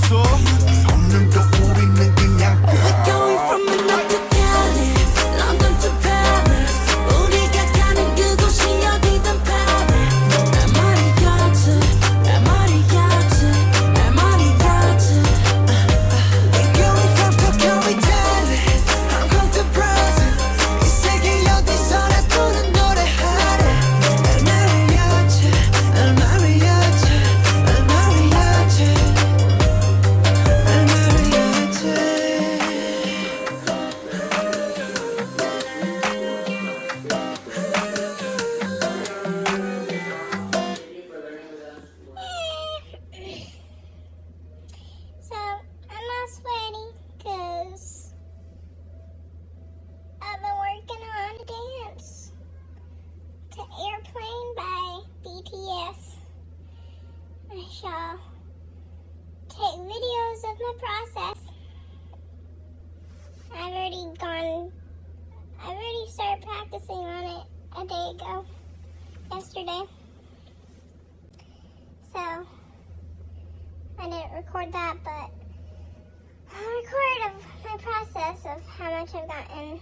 없어. 오늘도 우리는 그냥 We're going from Manhattan to Cali, London to Paris. 우리가 가는 그곳이 어디든 Paris. 날 말이야지, 날 말이야지, 날 말이야지. We're going from Tokyo, Italy, Hong Kong to Brazil. 이 세계 어디서나 부는 노래하래. 날 말이야지, 날 말이야지, 날 말이야지, 날 말이야지. So, I'm all sweaty because I've been working on a dance to Airplane by BTS. I shall take videos of my process. I've already started practicing on it a day ago, yesterday. So, I didn't record that, but I'll record of my process of how much I've gotten